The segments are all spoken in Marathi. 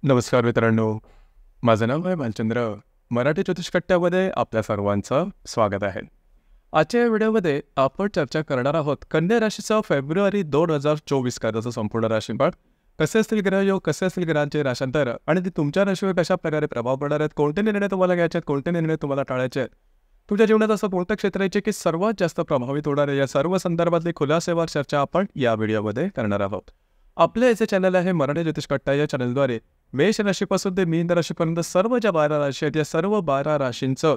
नमस्कार मित्रांनो, माझं नाव आहे भालचंद्र. मराठी ज्योतिषकट्ट्यामध्ये आपल्या सर्वांचं स्वागत आहे. आजच्या या व्हिडिओमध्ये आपण चर्चा करणार आहोत कन्या राशीचा फेब्रुवारी 2024 त्याचं संपूर्ण राशीफळ. कसे असतील ग्रहयोग, कसे असतील ग्रहांचे राशांतर आणि ते तुमच्या राशीवर कशा प्रकारे प्रभाव पडणार आहेत, कोणते निर्णय तुम्हाला घ्यायचे आहेत, कोणते निर्णय तुम्हाला टाळायचे आहेत, तुमच्या जीवनात असं कोणतं क्षेत्र आहे की सर्वात जास्त प्रभावित होणार आहे, या सर्व संदर्भातली खुलासेवार चर्चा आपण या व्हिडिओमध्ये करणार आहोत. आपले याचे चॅनल आहे मराठी ज्योतिषकट्टा. या चॅनलद्वारे मेष राशीपासून ते मीन राशीपर्यंत सर्व ज्या 12 राशी आहेत, या सर्व 12 राशींचं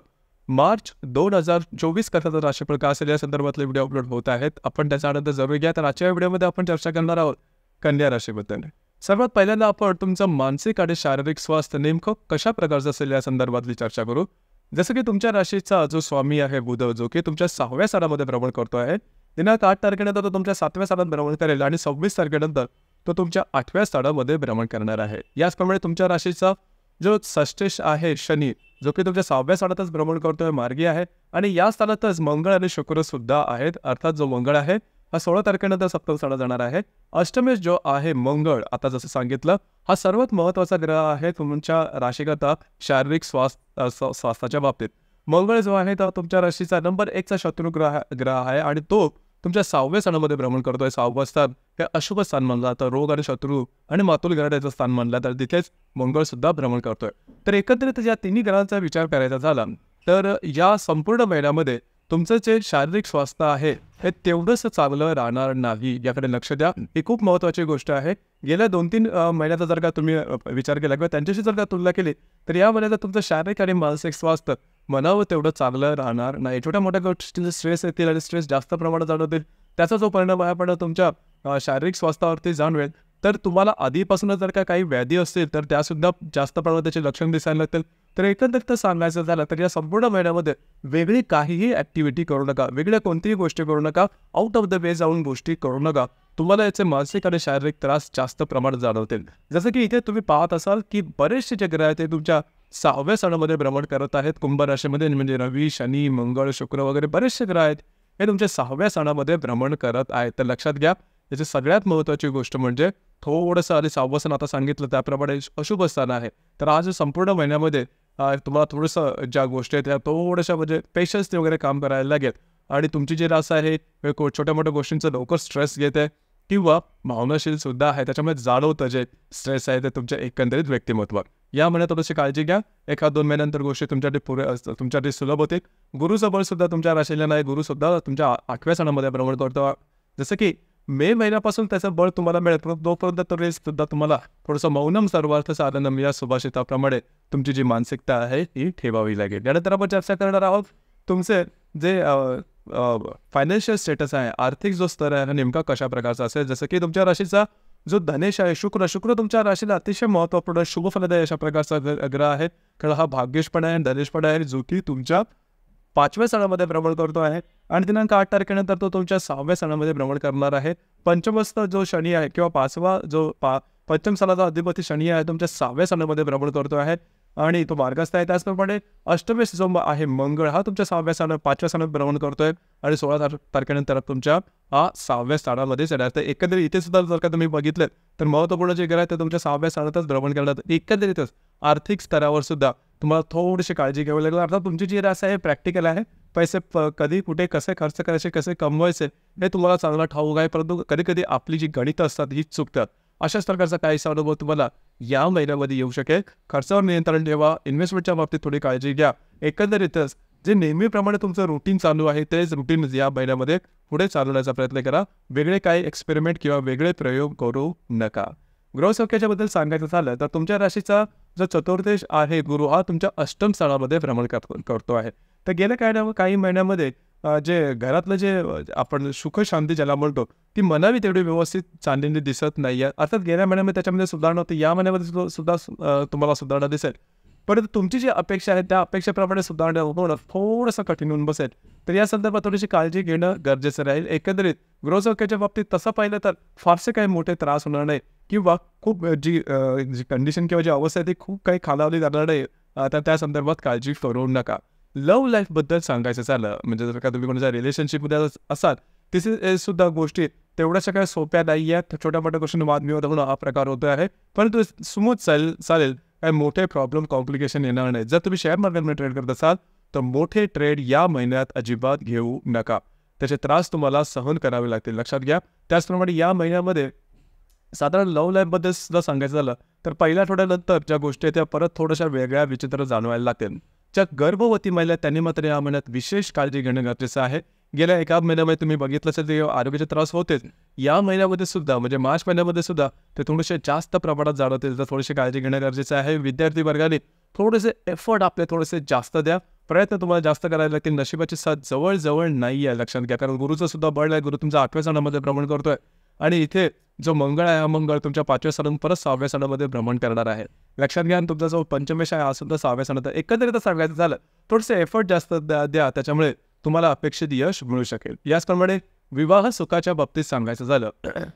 मार्च 2024 करताचं राशीफळ का असेल या संदर्भातले व्हिडिओ अपलोड होत आहेत. आपण त्याचा आनंद जरूर घ्या. तर आजच्या व्हिडिओमध्ये आपण चर्चा करणार आहोत कन्या राशीबद्दल. सर्वात पहिल्यांदा आपण तुमचं मानसिक आणि शारीरिक स्वास्थ्य नेमकं कशा प्रकारचं असेल या संदर्भातली चर्चा करू. जसं की तुमच्या राशीचा जो स्वामी आहे बुध, जो की तुमच्या 6व्या स्थानामध्ये भ्रमण करतो आहे. दिनांक 8 तारखेनंतर तो तुमच्या 7व्या स्थानात भ्रमण करेल आणि 26 तारखेनंतर तो तुमच्या 8व्या स्थानामध्ये भ्रमण करणार आहे. याचप्रमाणे तुमच्या राशीचा जो षष्ठेश आहे शनी, जो की तुमच्या 6व्या स्थानातच भ्रमण करतोय, मार्गी आहे आणि या स्थानातच मंगळ आणि शुक्र सुद्धा आहेत. अर्थात जो मंगळ आहे हा 16 तारखेनंतर सप्तम स्थानात जाणार आहे. अष्टमेश जो आहे मंगळ, आता जसं सांगितलं, हा सर्वात महत्त्वाचा ग्रह आहे तुमच्या राशीकरता शारीरिक स्वास्थ्याच्या बाबतीत. मंगळ जो आहे तो तुमच्या राशीचा नंबर 1चा शत्रुग्रह आहे आणि तो तुमच्या 6व्या स्थानामध्ये भ्रमण करतोय. 6वं स्थान हे अशुभ स्थान मानलं जातं, रोग आणि शत्रू आणि मातुल ग्रहाचं स्थान मानलं तर तिथेच मंगळ सुद्धा भ्रमण करतोय. तर एकत्रित या तिन्ही ग्रहांचा विचार करायचा झाला तर या संपूर्ण महिन्यामध्ये तुमचं जे शारीरिक स्वास्थ्य आहे हे तेवढंच चांगलं राहणार नाही, याकडे लक्ष द्या. ही खूप महत्त्वाची गोष्ट आहे. गेल्या 2-3 महिन्याचा जर का तुम्ही विचार केला किंवा त्यांच्याशी जर का तुलना केली तर या महिन्यात तुमचं शारीरिक आणि मानसिक स्वास्थ्य म्हणावं तेवढं चांगलं राहणार नाही. छोट्या मोठ्या गोष्टींचे स्ट्रेस येतील आणि स्ट्रेस जास्त प्रमाणात जाणवतील. त्याचा जो परिणाम आहे पण तुमच्या शारीरिक स्वास्थ्यावरती जाणवेल. तर तुम्हाला आधीपासूनच जर का काही व्याधी असतील तर त्यासुद्धा जास्त प्रमाणात त्याचे लक्षण दिसायला लागतील. तर एकंदरीत सांगायचं झालं तर या संपूर्ण महिन्यामध्ये वेगळी काहीही ॲक्टिव्हिटी करू नका, वेगळ्या कोणतीही गोष्टी करू नका, आउट ऑफ द वे जाऊन गोष्टी करू नका. तुम्हाला याचे मानसिक आणि शारीरिक त्रास जास्त प्रमाणात जाणवतील. जसं की इथे तुम्ही पाहत असाल की बरेचसे जे ग्रह आहेत ते तुमच्या 6व्या स्थानामध्ये भ्रमण करत आहेत. कुंभ राशीमध्ये म्हणजे रवी, शनी, मंगळ, शुक्र वगैरे बरेचसे ग्रह आहेत हे तुमच्या 6व्या स्थानामध्ये भ्रमण करत आहेत. तर लक्षात घ्या, याची सगळ्यात महत्त्वाची गोष्ट म्हणजे थोडंसं आणि 6वं स्थान आता सांगितलं त्याप्रमाणे अशुभ स्थान आहे. तर आज संपूर्ण महिन्यामध्ये तुम्हाला थोडंसं ज्या गोष्टी आहेत त्या थोड्याशा म्हणजे पेशन्सने वगैरे काम करायला लागेल आणि तुमची जी रास आहे छोट्या मोठ्या गोष्टींचं लवकर स्ट्रेस घेते किंवा भावनाशील सुद्धा आहे. त्याच्यामुळे जाणवतं जे स्ट्रेस आहे ते तुमच्या एकंदरीत व्यक्तिमत्व. या महिन्यात थोडीशी काळजी घ्या. 1-2 महिन्यानंतर गोष्टी तुमच्यासाठी सुलभ होतील. गुरुचं बळ सुद्धा तुमच्या राशीला नाही. गुरुसुद्धा तुमच्या 8व्या स्थानामध्ये भ्रमण करतो. जसं की मे महिन्यापासून त्याचं बळ तुम्हाला मिळेल, तोपर्यंत तरी सुद्धा तुम्हाला थोडंसं मौनम सर्वार्थ साधनम या सुभाषिताप्रमाणे तुमची जी मानसिकता आहे ती ठेवावी लागेल. यानंतर आपण चर्चा करणार आहोत तुमचे जे फायनान्शियल स्टेटस आहे, आर्थिक जो स्तर आहे हा नेमका कशा प्रकारचा असेल. जसं की तुमच्या राशीचा जो धनेश आहे शुक्र तुमच्या राशीला अतिशय महत्त्वपूर्ण शुभफलदायी अशा प्रकारचा ग्रह आहे. कारण हा भाग्येश पण आहे, धनेश पण आहे, जो की तुमच्या 5व्या स्थानामध्ये भ्रमण करतो आहे आणि दिनांक 8 तारखेनंतर तो तुमच्या 6व्या स्थानामध्ये भ्रमण करणार आहे. पंचमस्थ जो शनी आहे किंवा 5वा जो पंचम स्थानाचा अधिपती शनी आहे तुमच्या 6व्या स्थानामध्ये भ्रमण करतो आहे आणि तो मार्गस्थ आहे. त्याचप्रमाणे अष्टमेश जो आहे मंगळ हा तुमच्या 5व्या स्थानात भ्रमण करतोय आणि 16 तारखेनंतर तुमच्या 6व्या स्थानामध्येच येणार. तर एकंदरीत इथे सुद्धा जर का तुम्ही बघितलं तर महत्त्वपूर्ण जे ग्रह आहे ते तुमच्या 6व्या स्थानातच भ्रमण करतात. एकंदरीतच आर्थिक स्तरावर सुद्धा तुम्हाला थोडीशी काळजी घ्यावी लागेल. अर्थात तुमची जी रास आहे प्रॅक्टिकल आहे. पैसे कधी कुठे कसे खर्च करायचे, कसे कमवायचे हे तुम्हाला चांगला ठाऊक आहे. परंतु कधी आपली जी गणितं असतात ही चुकतात. अशाच प्रकारचा काहीसा अनुभव तुम्हाला या महिन्यामध्ये येऊ शकेल. खर्चावर नियंत्रण ठेवा. इन्व्हेस्टमेंटच्या बाबतीत थोडी काळजी घ्या. एकंदरीतच जे नेहमीप्रमाणे तुमचं रुटीन चालू आहे तेच रुटीन या महिन्यामध्ये पुढे चालवण्याचा प्रयत्न करा. वेगळे काही एक्सपेरिमेंट किंवा वेगळे प्रयोग करू नका. ग्रहसंख्येच्याबद्दल सांगायचं झालं तर तुमच्या राशीचा जो चतुर्देश आहे गुरु हा तुमच्या 8म स्थानामध्ये भ्रमण करतो आहे. तर गेल्या काही महिन्यामध्ये जे घरातलं जे आपण सुख शांती ज्याला म्हणतो ती म्हणावी तेवढी व्यवस्थित चाललेली दिसत नाही आहे. अर्थात गेल्या महिन्यामध्ये त्याच्यामध्ये सुधारणा होती, या महिन्यामध्ये सुद्धा तुम्हाला सुधारणा दिसेल. परंतु तुमची जी अपेक्षा आहे त्या अपेक्षेप्रमाणे सुधारणा होणं थोडंसं कठीण होऊन बसेल. तर या संदर्भात थोडीशी काळजी घेणं गरजेचं राहील. एकंदरीत गृहसंख्येच्या बाबतीत तसं पाहिलं तर फारसे काही मोठे त्रास होणार नाही किंवा खूप जी कंडिशन किंवा जी अवस्था आहे ती खूप काही खालावली जाणार नाही. तर त्या संदर्भात काळजी करू नका. लव्ह लाईफबद्दल सांगायचं झालं म्हणजे जर का तुम्ही कोणाच्या रिलेशनशिपमध्ये असाल तिथे सुद्धा गोष्टी तेवढ्याशा काही सोप्या नाही आहेत. छोट्या मोठ्या गोष्टींना वादविवाद होणं हा प्रकार होतो आहे, परंतु स्मूथ चालेल. काही मोठे प्रॉब्लेम कॉम्प्लिकेशन येणार नाही. जर तुम्ही शेअर मार्केटमध्ये ट्रेड करत असाल तर मोठे ट्रेड या महिन्यात अजिबात घेऊ नका. त्याचे त्रास तुम्हाला सहन करावे लागतील, लक्षात घ्या. त्याचप्रमाणे या महिन्यामध्ये साधारण लव्ह लाईफबद्दल सुद्धा सांगायचं झालं तर पहिल्या आठवड्यानंतर ज्या गोष्टी आहेत त्या परत थोड्याशा वेगळ्या विचित्र जाणवायला लागतील. ज्या गर्भवती महिला त्यांनी मात्र या महिन्यात विशेष काळजी घेणं गरजेचं आहे. गेल्या एका महिन्यामध्ये तुम्ही बघितलं असेल ते आरोग्याचे त्रास होतेच. या महिन्यामध्ये सुद्धा म्हणजे मार्च महिन्यामध्ये सुद्धा ते थोडेसे जास्त प्रमाणात जाणवतील, तर थोडीशी काळजी घेणं गरजेचं आहे. विद्यार्थी वर्गाने थोडेसे एफर्ट आपले थोडेसे जास्त द्या. प्रयत्न तुम्हाला जास्त करायला लागतील. नशिबाची साथ जवळ नाही आहे, लक्षात घ्या. कारण गुरुचं सुद्धा बळ आहे. गुरु तुमच्या 8व्या स्थानामध्ये भ्रमण करतोय आणि इथे जो मंगळ आहे हा मंगळ तुमच्या 5व्या स्थानातून परत 6व्या स्थानामध्ये भ्रमण करणार आहे, लक्षात घ्या. तुमचा जो पंचमेश आहे हा सुद्धा 6व्या स्थानात. एकंदरीत सांगायचं झालं थोडेसे एफर्ट जास्त द्या, त्याच्यामुळे तुम्हाला अपेक्षित यश मिळू शकेल. याचप्रमाणे विवाह सुखाच्या बाबतीत सांगायचं झालं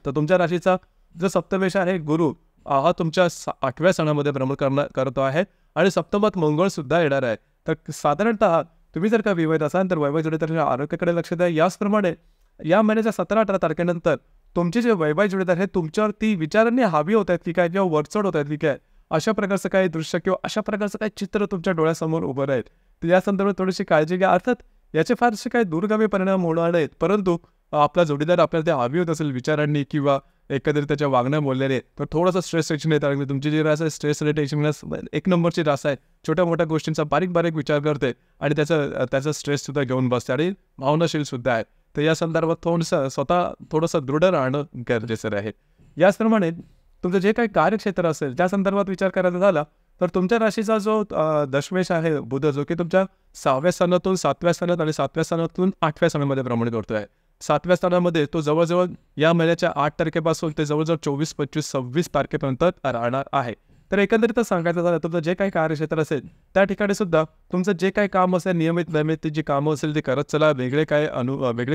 तर तुमच्या राशीचा जो सप्तमेश आहे गुरु हा तुमच्या 8व्या स्थानामध्ये भ्रमण करतो आहे आणि सप्तमात मंगळ सुद्धा येणार आहे. तर साधारणतः तुम्ही जर का विवाहित असाल तर वैवाहिक जोडीदार आरोग्याकडे लक्ष द्या. याचप्रमाणे या महिन्याच्या 17-18 तारखेनंतर तुमचे जे वैवाहिक जोडीदार आहेत तुमच्यावरती विचारांनी हावी होत आहेत की काय, किंवा वरचढ होत आहेत की काय, अशा प्रकारचं काही दृश्य किंवा अशा प्रकारचं काही चित्र तुमच्या डोळ्यासमोर उभं राहील. तर या संदर्भात थोडीशी काळजी घ्या. अर्थात याचे फारसे काही दूरगामी परिणाम होणार नाहीत, परंतु आपला जोडीदार आपल्याला ते हावी होत असेल विचारांनी किंवा एकंदरीत त्याच्या वागण्या बोलल्याने तर थोडंसं स्ट्रेस टेन्शन येतं. आणि तुमची जी रास आहे स्ट्रेस टेन्शन एक नंबरची रास आहे. छोट्या मोठ्या गोष्टींचा बारीक विचार करते आणि त्याचा स्ट्रेस सुद्धा घेऊन बसते आणि भावनाशील सुद्धा आहे. तर या संदर्भात थोडंसं दृढ राहणं गरजेचं आहे. याचप्रमाणे तुमचं जे काही कार्यक्षेत्र असेल त्या संदर्भात विचार करायचा झाला तर तुमच्या राशीचा जो दशमेश आहे बुध, जो की तुमच्या 6व्या स्थानातून 7व्या स्थानात आणि 7व्या स्थानातून 8व्या स्थानामध्ये भ्रमण करतोय. 7व्या स्थानामध्ये तो जवळजवळ या महिन्याच्या 8 तारखेपासून ते जवळजवळ 24, 25, 26 तारखेपर्यंत राहणार आहे. तर एकंदरीतच सांगायचं झालं तुमचं जे काही कार्यक्षेत्र असेल त्या ठिकाणी सुद्धा तुमचं जे काही काम असेल नियमित जी कामं असेल ती करत चला. वेगळे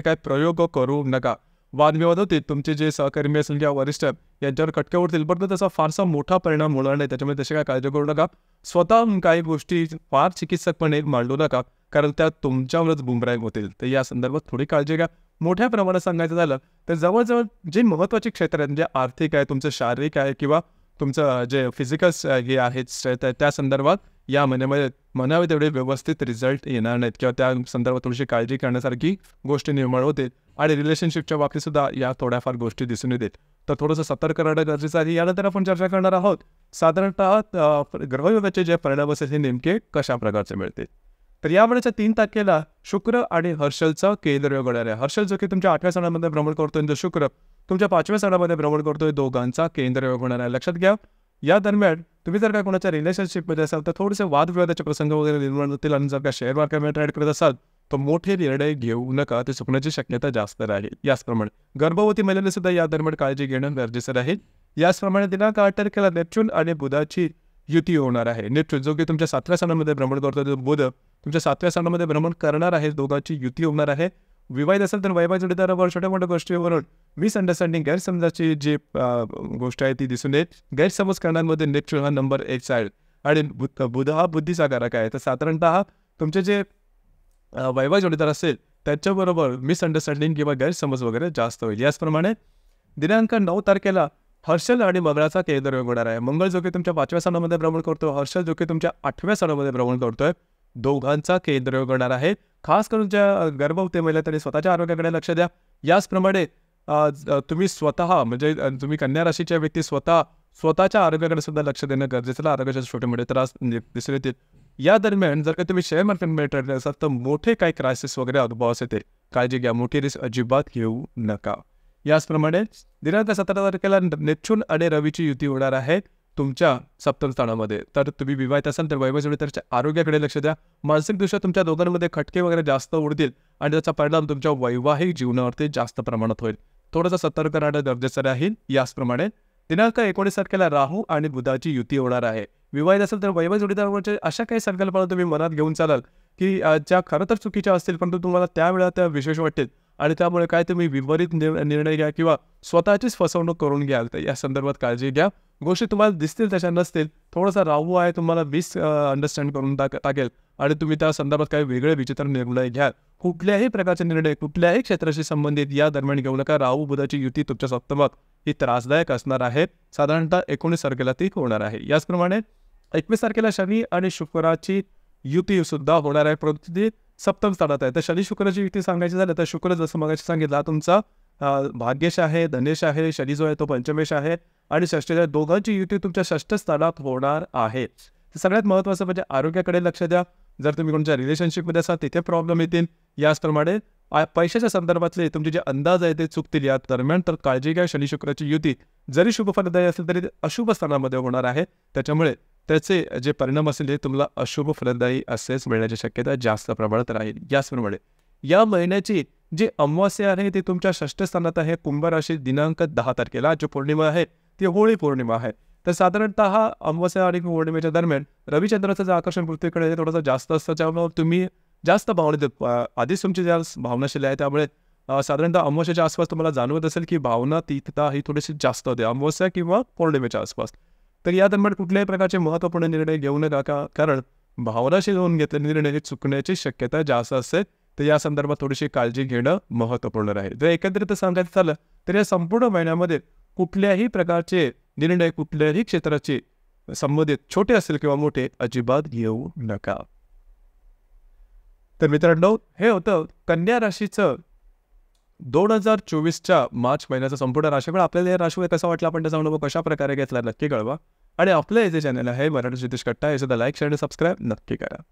काय प्रयोग करू नका. वादविवाद होतील, तुमचे जे सहकर्मी असेल किंवा वरिष्ठ यांच्यावर खटके उडतील, परंतु त्याचा फारसा मोठा परिणाम होणार नाही. त्याच्यामुळे तशी काय काळजी करू नका. स्वतः काही गोष्टी फार चिकित्सकपणे मांडू नका, कारण त्या तुमच्यावरच बुमरॅंग होतील. तर या संदर्भात थोडी काळजी घ्या. मोठ्या प्रमाणात सांगायचं झालं तर जवळजवळ जे महत्त्वाचे क्षेत्र आहेत म्हणजे आर्थिक आहे, तुमचं शारीरिक आहे किंवा तुमचं जे फिजिकल हे आहे स्ट्रेंथ आहे, त्या संदर्भात या महिन्यामध्ये म्हणावे तेवढे व्यवस्थित रिझल्ट येणार नाहीत किंवा त्या संदर्भात थोडीशी काळजी करण्यासारखी गोष्टी निर्माण होतील. आणि रिलेशनशिपच्या बाबतीत सुद्धा या थोड्याफार गोष्टी दिसून येतील. तर थोडंसं सतर्क राहणं गरजेचं आहे. यानंतर आपण चर्चा करणार आहोत साधारणतः ग्रहयोगाचे जे परिणाम असेल हे नेमके कशा प्रकारचे मिळतील. तर या महिन्याच्या 3 तारखेला शुक्र आणि हर्षलचा केंद्रयोग होणार आहे. हर्षल जो की तुमच्या 8व्या स्थानामध्ये भ्रमण करतोय, तर शुक्र तुमच्या 5व्या स्थानामध्ये भ्रमण करतोय. दोघांचा केंद्रयोग होणार आहे, लक्षात घ्या. या दरम्यान तुम्ही जर का कोणाच्या रिलेशनशिपमध्ये असाल तर थोडेसे वादविवादाचे प्रसंग वगैरे निर्माण होतील. आणि जर का शेअर मार्केटमध्ये ट्रेड करत असाल तर मोठे निर्णय घेऊ नका, ते चुकण्याची शक्यता जास्त राहील. याचप्रमाणे गर्भवती महिलांनी सुद्धा या दरम्यान काळजी घेणं गरजेचं राहील. याचप्रमाणे दिनांक 8 तारखेला नेपच्यून आणि बुधाची युती होणार आहे. नेपच्यून जो की तुमच्या 7व्या स्थानामध्ये भ्रमण करतो, बुध तुमच्या 7व्या स्थानामध्ये भ्रमण करणार आहे. दोघांची युती होणार आहे. विवाहित असेल तर वैवाहिक जोडीदारावर छोट्या मोठ्या गोष्टीवरून मिसअंडरस्टँडिंग गैरसमजाची जी गोष्ट आहे ती दिसून येईल. गैरसमज करण्यामध्ये नेपच्यून हा नंबर 1 आहे आणि बुध हा बुद्धीचा कारक आहे. तर साधारणतः तुमचे जे वैवाहिक जोडीदार असेल त्याच्याबरोबर मिसअंडरस्टँडिंग किंवा गैरसमज वगैरे जास्त होईल. याचप्रमाणे दिनांक 9 तारखेला हर्षल आणि मंगळाचा केंद्रयोग होणार आहे. मंगळ जो की तुमच्या 5व्या स्थानामध्ये भ्रमण करतो, हर्षल जो की तुमच्या 8व्या स्थानामध्ये भ्रमण करतोय. दोघांचा केंद्रयोग होणार आहे. खास करून ज्या गर्भवती महिला त्यांनी स्वतःच्या आरोग्याकडे लक्ष द्या. याचप्रमाणे तुम्ही स्वतः म्हणजे तुम्ही कन्या राशीच्या व्यक्ती स्वतःच्या आरोग्याकडे सुद्धा लक्ष देणं गरजेचं. आरोग्याचे छोटे मोठे त्रास दिसून येतील. या दरम्यान जर का तुम्ही शेअर मार्केटमध्ये ट्रेड असाल तर मोठे काही क्रायसिस वगैरे अनुभवास येते, काळजी घ्या. मोठी रिस्क अजिबात घेऊ नका. याचप्रमाणे दिनांक 17 तारखेला नेपच्यून आणि रवीची युती होणार आहे तुमच्या 7व्या स्थानामध्ये. तर तुम्ही विवाहित असाल तर वैवाहिक जोडीदाराच्या आरोग्याकडे लक्ष द्या. मानसिकदृष्ट्या तुमच्या दोघांमध्ये खटके वगैरे जास्त उडतील आणि त्याचा परिणाम तुमच्या वैवाहिक जीवनावरती जास्त प्रमाणात होईल. थोडंसं सतर्क राहणं गरजेचं राहील. याचप्रमाणे दिनांक 19 तारखेला राहू आणि बुधाची युती होणार आहे. विवाहित असेल तर वैवाहिक जोडीदारावरच्या अशा काही संकल्पना तुम्ही मनात घेऊन चालाल की ज्या खरं तर चुकीच्या असतील, परंतु तुम्हाला त्यावेळेला त्या विशेष वाटतील आणि त्यामुळे काय तुम्ही विपरीत निर्णय घ्या किंवा स्वतःचीच फसवणूक करून घ्याल. तर या संदर्भात काळजी घ्या. गोष्टी तुम्हाला दिसतील तशा नसतील. थोडासा राहू आहे तुम्हाला अंडरस्टँड करून टाकेल आणि तुम्ही त्या संदर्भात काही वेगळे विचित्र निर्णय घ्याल. कुठल्याही प्रकारचे निर्णय कुठल्याही क्षेत्राशी संबंधित या दरम्यान घेऊ नका. राहू बुधाची युती तुमच्या सप्तमात ही त्रासदायक असणार आहे. साधारणतः 19 तारखेला ती होणार आहे. याचप्रमाणे 21 तारखेला शनी आणि शुक्राची युती सुद्धा होणार आहे, परंतु ती सप्तम स्थानात आहे. तर शनी शुक्राची युती सांगायची झालं तर शुक्र जसं मगाशी सांगितलं हा तुमचा भाग्येश आहे, धनेश आहे. शनी जो आहे तो पंचमेश आहे आणि षष्ठेश, दोघांची युती तुमच्या षष्ठ स्थानात होणार आहे. सगळ्यात महत्त्वाचं म्हणजे आरोग्याकडे लक्ष द्या. जर तुम्ही कोणत्या रिलेशनशिपमध्ये असाल तिथे प्रॉब्लेम येतील. याचप्रमाणे पैशाच्या संदर्भातले तुमचे जे अंदाज आहे ते चुकतील या दरम्यान. तर काळजी घ्या. शनी शुक्राची युती जरी शुभ फलदायी असेल तरी अशुभ स्थानामध्ये होणार आहे. त्याच्यामुळे त्याचे जे परिणाम असतील ते तुम्हाला अशुभ फलदायी असेच मिळण्याची शक्यता जास्त प्रमाणात राहील. याचप्रमाणे या महिन्याची जी अमावास्या आहे ती तुमच्या षष्ठ स्थानात आहे. कुंभ राशी दिनांक 10 तारखेला जी पौर्णिमा आहे ती होळी पौर्णिमा आहे. तर साधारणतः अमावास्या आणि पौर्णिमेच्या दरम्यान रविचंद्राचं जे आकर्षण पृथ्वीकडे थोडंसं जास्त असतं, त्यामुळे तुम्ही जास्त भावनेत आधीच तुमची ज्या भावनाशील आहे त्यामुळे साधारणतः अमावास्याच्या आसपास तुम्हाला जाणवत असेल की भावना तीव्रता ही थोडीशी जास्त होते अमावास्या किंवा पौर्णिमेच्या आसपास. तर या दरम्यान कुठल्याही प्रकारचे महत्त्वपूर्ण निर्णय घेऊ नका, कारण भावनाशील होऊन घेतलेले निर्णय हे चुकण्याची शक्यता जास्त असते. तर या संदर्भात थोडीशी काळजी घेणं महत्त्वपूर्ण राहील. जर एकत्रित सांगायचं झालं तर या संपूर्ण महिन्यामध्ये कुठल्याही प्रकारचे निर्णय कुठल्याही क्षेत्राचे संबंधित छोटे असेल किंवा मोठे अजिबात घेऊ नका. तर मित्रांनो, हे होतं कन्या राशीचं 2024च्या मार्च महिन्याचा संपूर्ण राशीफळ. आपल्याला या राशीफळ कसा वाटला आपण त्याचा अनुभव कशा प्रकारे घेतला नक्की कळवा. आणि आपलं हे जे चॅनल आहे मराठी ज्योतिष कट्टा हे सुद्धा लाईक शेअर आणि सबस्क्राईब नक्की करा.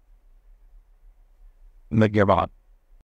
धन्यवाद.